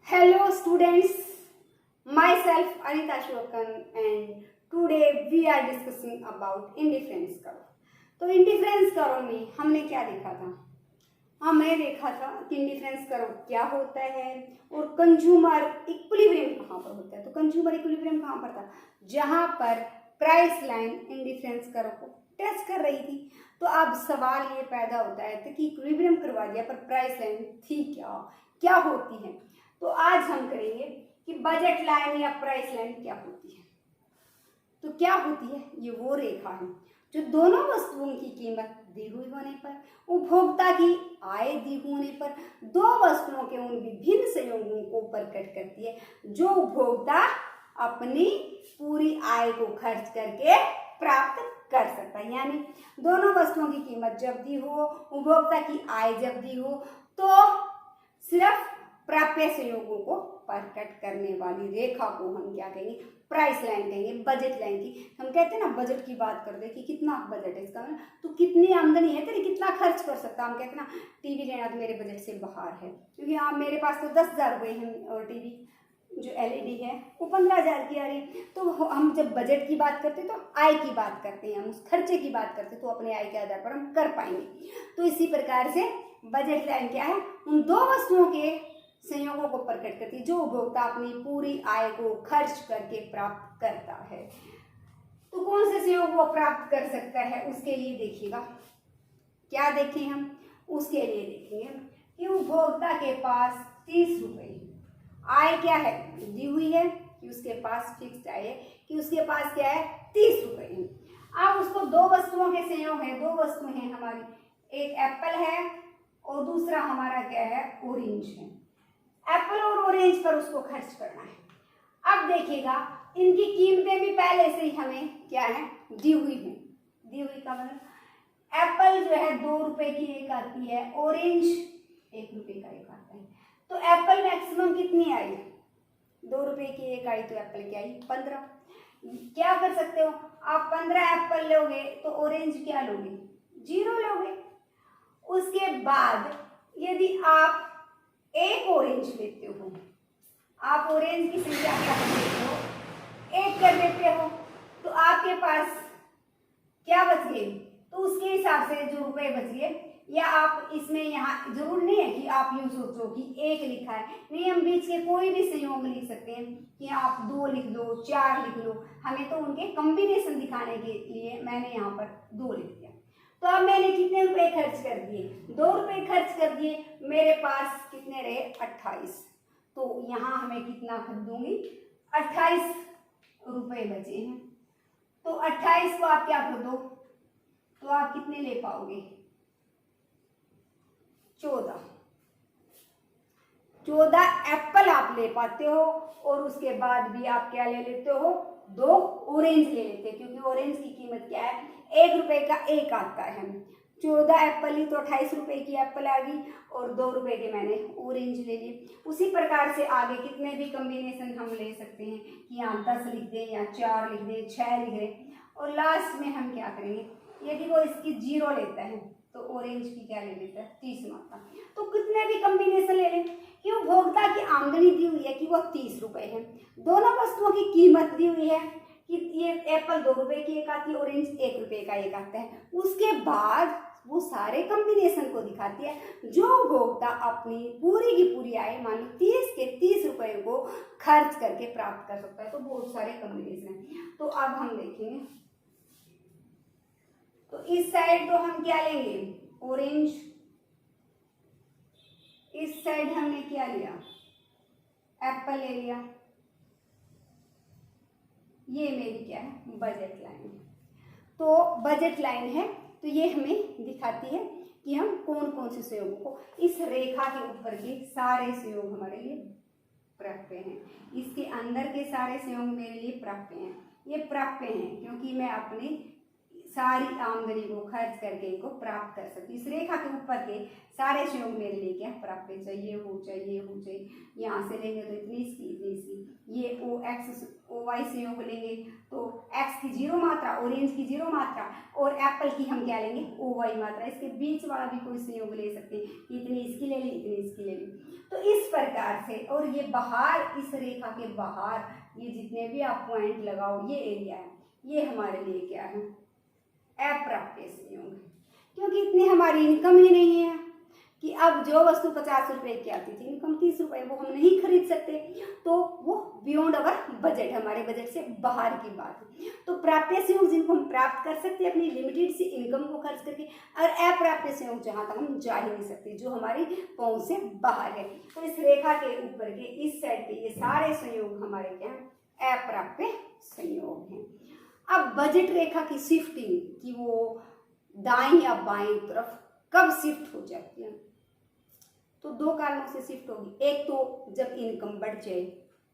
Hello students, myself Anita Shokan and today we are discussing about indifference curve. तो indifference curve में हमने क्या देखा था? हमने देखा था कि इंडिफरेंस कर्व क्या होता है और कंज्यूमर इक्विलिब्रियम कहाँ पर होता है। तो कंज्यूमर इक्विलिब्रियम कहाँ पर था? जहाँ पर प्राइस लाइन इंडिफरेंस कर्व को टच कर रही थी। तो अब सवाल ये पैदा होता है कि इक्विलिब्रियम करवा दिया पर प्राइस लाइन थी क्या होती है। तो आज हम करेंगे कि बजट लाइन या प्राइस लाइन क्या होती है। तो क्या होती है? ये वो रेखा है जो दोनों वस्तुओं की कीमत दी हुई होने पर, उपभोक्ता की आय दी होने पर, दो वस्तुओं के उन विभिन्न संयोगों को प्रकट करती है जो उपभोक्ता अपनी पूरी आय को खर्च करके प्राप्त कर सकता है। यानी दोनों वस्तुओं की कीमत जब दी हो, उपभोक्ता की आय जब दी हो, तो सिर्फ प्राप्य संयोगों को प्रकट करने वाली रेखा को हम क्या कहेंगे? प्राइस लाइन कहेंगे। बजट लाइन की हम कहते हैं ना, बजट की बात करते हैं कि कितना बजट है इसका, तो कितनी आमदनी है तेरी, कितना खर्च कर सकता। हम कहते हैं ना टीवी लेना तो मेरे बजट से बाहर है, क्योंकि हाँ मेरे पास तो 10,000 रुपये हैं और टीवी जो LED है वो 15,000 की आ रही है। तो हम जब बजट की बात करते हैं तो आय की बात करते हैं, हम उस खर्चे की बात करते हैं, तो अपने आय के आधार पर हम कर पाएंगे। तो इसी प्रकार से बजट लाइन क्या है? उन दो वस्तुओं के संयोगों को प्रकट करती है जो उपभोक्ता अपनी पूरी आय को खर्च करके प्राप्त करता है। तो कौन से संयोग वो प्राप्त कर सकता है उसके लिए देखिएगा, क्या देखें हम उसके लिए देखेंगे कि उपभोक्ता के पास 30 रुपये आय क्या है दी हुई है, कि उसके पास फिक्स्ड आय है, कि उसके पास क्या है 30 रुपये है। अब उसको दो वस्तुओं के संयोग है, दो वस्तुएं हैं हमारी, एक एप्पल है और दूसरा हमारा क्या है ऑरेंज है। एप्पल और ऑरेंज पर उसको खर्च करना है। अब देखिएगा इनकी कीमतें भी पहले से ही हमें क्या है दी हुई है। दी हुई का मतलब एप्पल जो है 2 रुपए की एक आती है, ऑरेंज 1 रुपए का एक आता है। तो एप्पल मैक्सिमम कितनी आई? 2 रुपए की एक आई, तो एप्पल क्या आई 15। क्या कर सकते हो आप? 15 एप्पल लोगे तो ऑरेंज क्या लोगे? 0 लोगे। उसके बाद यदि आप एक ऑरेंज लेते हो, आप ऑरेंज की संख्या क्या कर देते हो? 1 कर देते हो, तो आपके पास क्या बच गए? तो उसके हिसाब से जो रुपए बच गए, या आप इसमें यहाँ जरूर नहीं है कि आप यूं सोचो कि 1 लिखा है, नहीं, हम बीच के कोई भी संयोग लिख सकते हैं कि आप 2 लिख लो, 4 लिख लो। हमें तो उनके कॉम्बिनेशन दिखाने के लिए मैंने यहाँ पर 2 लिख दिया। तो अब मैंने कितने रुपए खर्च कर दिए? 2 रुपए खर्च कर दिए। मेरे पास कितने रहे? 28। तो यहाँ हमें कितना खरीदूंगी? 28 रुपए बचे हैं। तो 28 को आप क्या कर दो तो आप कितने ले पाओगे? 14 एप्पल आप ले पाते हो, और उसके बाद भी आप क्या ले लेते हो? 2 ऑरेंज ले लेते हैं, क्योंकि ऑरेंज की कीमत क्या है? 1 रुपए का एक आता है। 14 एप्पल ली तो 28 रुपए की एप्पल आ गई, और 2 रुपए के मैंने ऑरेंज ले लिए। उसी प्रकार से आगे कितने भी कॉम्बिनेशन हम ले सकते हैं कि यहाँ 10 लिख दें या 4 लिख दें, 6 लिख दें, और लास्ट में हम क्या करेंगे? यदि वो इसकी 0 लेता है तो ऑरेंज की क्या ले लेता है? 30 मात्रा। तो कितने भी कॉम्बिनेशन ले लें कि उपभोक्ता की आमदनी दी हुई है कि वो 30 रुपए है, दोनों वस्तुओं की कीमत दी हुई है कि ये एप्पल 2 रुपए की एक आती है, ऑरेंज 1 रुपए का एक आता है। उसके बाद वो सारे कॉम्बिनेशन को दिखाती है जो उपभोक्ता अपनी पूरी की पूरी आय मान लो 30 के 30 रुपए को खर्च करके प्राप्त कर सकता है। तो बहुत सारे कॉम्बिनेशन है। तो अब हम देखेंगे, तो इस साइड तो हम क्या लेंगे? ऑरेंज। इस साइड हमने क्या लिया? एप्पल ले लिया। ये मेरी क्या है? बजट लाइन है। तो बजट लाइन है तो ये हमें दिखाती है कि हम कौन कौन से संयोगों को, इस रेखा के ऊपर के सारे संयोग हमारे लिए प्राप्य हैं, इसके अंदर के सारे संयोग मेरे लिए प्राप्य हैं। ये प्राप्य हैं क्योंकि मैं अपनी सारी आमदनी को खर्च करके इनको प्राप्त कर सकती। इस रेखा के ऊपर के सारे संयोग मेरे लिए क्या प्राप्य? चाहिए। यहाँ से लेंगे तो इतनी इसकी, ये OY संयोग लेंगे तो X की 0 मात्रा, ऑरेंज की 0 मात्रा, और एप्पल की हम क्या लेंगे? OY मात्रा। इसके बीच वाला भी कोई संयोग ले सकते हैं, इतनी इसकी ले ली, इतनी इसकी ले ली। तो इस प्रकार प्रकार से, और ये बाहर इस रेखा के बाहर ये जितने भी आप पॉइंट लगाओ ये एरिया है, ये हमारे लिए क्या है, अप्राप्य संयोग, क्योंकि इतनी हमारी इनकम ही नहीं है कि अब जो वस्तु 50 रुपए की आती थी, इनकम 30 रुपए, वो हम नहीं खरीद सकते, तो वो बियॉन्ड अवर बजट, हमारे बजट से बाहर की बात है। तो प्राप्य संयोग जिनको हम प्राप्त कर सकते हैं अपनी लिमिटेड सी इनकम को खर्च करके, और अप्राप्य संयोग जहाँ तक हम जा ही नहीं सकते, जो हमारी पहुंच से बाहर है। तो इस रेखा के ऊपर के इस साइड के ये सारे संयोग हमारे क्या है, अप्राप्य संयोग हैं। अब बजट रेखा की शिफ्टिंग कि वो दाईं या बाईं तरफ कब शिफ्ट हो जाती है, तो दो कारणों से शिफ्ट होगी। एक तो जब इनकम बढ़ जाए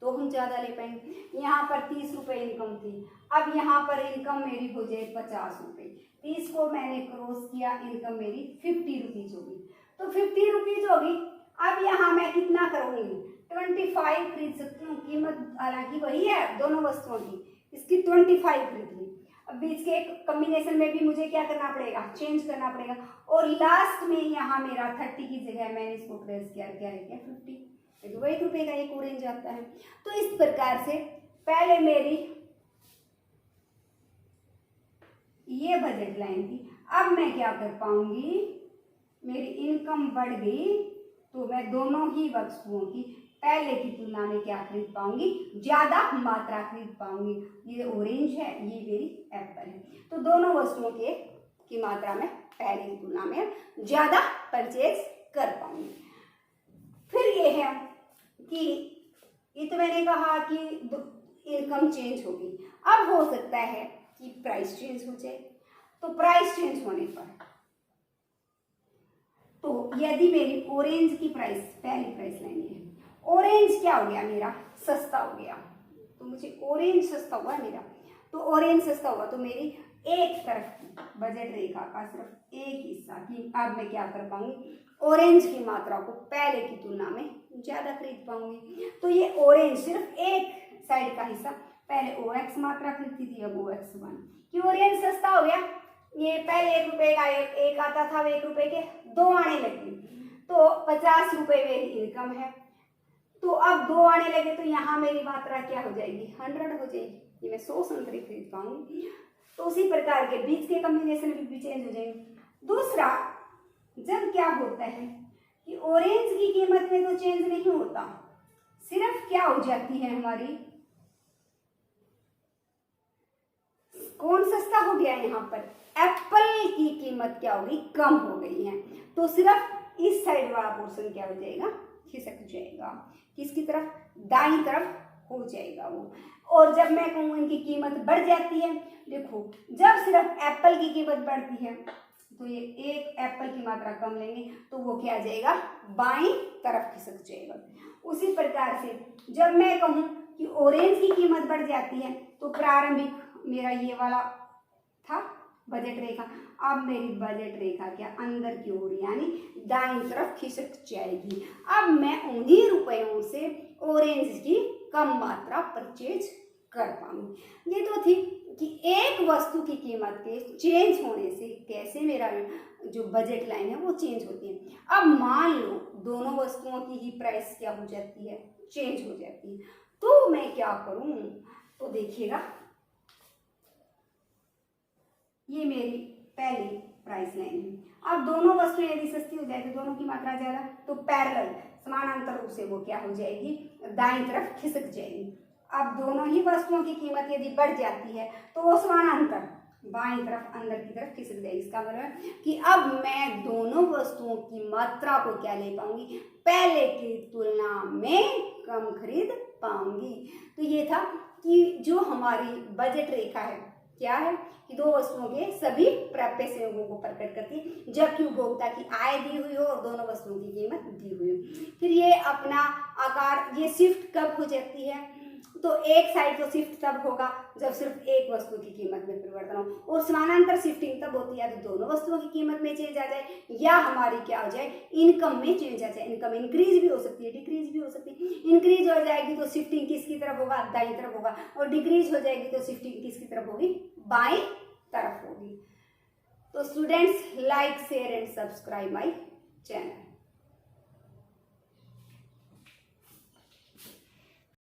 तो हम ज़्यादा ले पाएंगे। यहाँ पर 30 रुपये इनकम थी, अब यहाँ पर इनकम मेरी हो जाए 50 रुपये, 30 को मैंने क्रॉस किया, इनकम मेरी 50 रुपीज़ होगी, तो 50 रुपीज़ होगी। अब यहाँ मैं कितना करूँगी, 25 खरीद सकती हूँ, कीमत हालांकि वही है दोनों वस्तुओं की, इसकी 25 खरीद ली। अब बीच के एक कॉम्बिनेशन में भी मुझे क्या करना पड़ेगा, चेंज करना पड़ेगा, और लास्ट में यहाँ मेरा 30 की जगह मैंने इसको क्रॉस किया, क्या रह गया 50, क्योंकि वो 1 रुपये का एक ऑरेंज आता है। तो इस प्रकार से पहले मेरी ये बजट लाइन थी, अब मैं क्या कर पाऊंगी, मेरी इनकम बढ़ गई तो मैं दोनों ही वस्तुओं की पहले की तुलना में क्या खरीद पाऊंगी, ज्यादा मात्रा खरीद पाऊंगी। ये ऑरेंज है, ये मेरी एप्पल है, तो दोनों वस्तुओं की मात्रा में पहले की तुलना में ज्यादा परचेज कर पाऊंगी। फिर ये है कि ये तो मैंने कहा कि इनकम चेंज होगी, अब हो सकता है कि प्राइस चेंज हो जाए। तो प्राइस चेंज होने पर तो यदि मेरी ऑरेंज की प्राइस, पहली प्राइस लेनी है, ऑरेंज क्या हो गया मेरा, सस्ता हो गया, तो मुझे ऑरेंज सस्ता हुआ मेरा, तो ऑरेंज सस्ता हुआ तो मेरी एक तरफ की बजट रेखा का सिर्फ एक हिस्सा की, अब मैं क्या कर पाऊंगी, ऑरेंज की मात्रा को पहले की तुलना में ज्यादा खरीद पाऊंगी। तो ये ऑरेंज सिर्फ एक साइड का हिस्सा, पहले OX मात्रा खरीदती थी, अब OX1, कि ऑरेंज सस्ता हो गया, ये पहले 1 रुपये का एक आता था, 1 रुपये के 2 आने लगे, तो 50 रुपये मेरी इनकम है, तो अब 2 आने लगे तो यहाँ मेरी मात्रा क्या हो जाएगी, 100 हो जाएगी, ये मैं 100 संतरे खरीद पाऊंगी। तो उसी प्रकार के बीच के कॉम्बिनेशन भी चेंज हो जाएंगे। दूसरा, जब क्या होता है कि ऑरेंज की कीमत में तो चेंज नहीं होता, सिर्फ क्या हो जाती है हमारी, कौन सस्ता हो गया यहाँ पर, एप्पल की कीमत क्या होगी, कम हो गई है, तो सिर्फ इस साइड वाला पोर्शन क्या हो जाएगा, खिसक जाएगा, किसकी तरफ, दाईं तरफ हो जाएगा वो। और जब मैं कहूँ इनकी कीमत बढ़ जाती है, देखो जब सिर्फ एप्पल की कीमत बढ़ती है तो ये एक एप्पल की मात्रा कम लेंगे तो वो क्या आ जाएगा, बाईं तरफ खिसक जाएगा। उसी प्रकार से जब मैं कहूँ कि ऑरेंज की कीमत बढ़ जाती है तो प्रारंभिक मेरा ये वाला था बजट रेखा, अब मेरी बजट रेखा क्या अंदर की ओर यानी दाईं तरफ खिसक जाएगी। अब मैं उन्हीं रुपयों से ऑरेंज की कम मात्रा परचेज कर पाऊंगी। ये तो थी कि एक वस्तु की कीमत के चेंज होने से कैसे मेरा जो बजट लाइन है वो चेंज होती है। अब मान लो दोनों वस्तुओं की ही प्राइस क्या हो जाती है, चेंज हो जाती है, तो मैं क्या करूं, तो देखिएगा ये मेरी पहली प्राइस लाइन है। अब दोनों वस्तुएं यदि सस्ती हो जाए तो दोनों की मात्रा ज्यादा, तो पैरेलल समानांतर रूप से वो क्या हो जाएगी, दाईं तरफ खिसक जाएगी। अब दोनों ही वस्तुओं की कीमत यदि बढ़ जाती है तो वो समानांतर बाईं तरफ अंदर की तरफ खिसक जाएगी। इसका मतलब कि अब मैं दोनों वस्तुओं की मात्रा को क्या ले पाऊंगी, पहले की तुलना में कम खरीद पाऊंगी। तो ये था कि जो हमारी बजट रेखा है क्या है कि दो वस्तुओं के सभी प्राप्य संयोगों को प्रकट करती है, जबकि उपभोक्ता की आय दी हुई हो और दोनों वस्तुओं की कीमत दी हुई हो। फिर ये अपना आकार, ये शिफ्ट कब हो जाती है, तो एक साइड तो शिफ्ट तब होगा जब सिर्फ एक वस्तु की कीमत में परिवर्तन हो, और समानांतर शिफ्टिंग तब होती है तो दोनों वस्तुओं की कीमत में चेंज आ जाए, या हमारी क्या हो जाए, इनकम में चेंज आ जाए। इनकम इंक्रीज भी हो सकती है, डिक्रीज भी हो सकती है। इंक्रीज हो जाएगी तो शिफ्टिंग किसकी तरफ होगा, दाईं तरफ होगा, और डिक्रीज हो जाएगी तो शिफ्टिंग किसकी तरफ होगी, बाईं तरफ होगी। तो students, like share and subscribe my channel.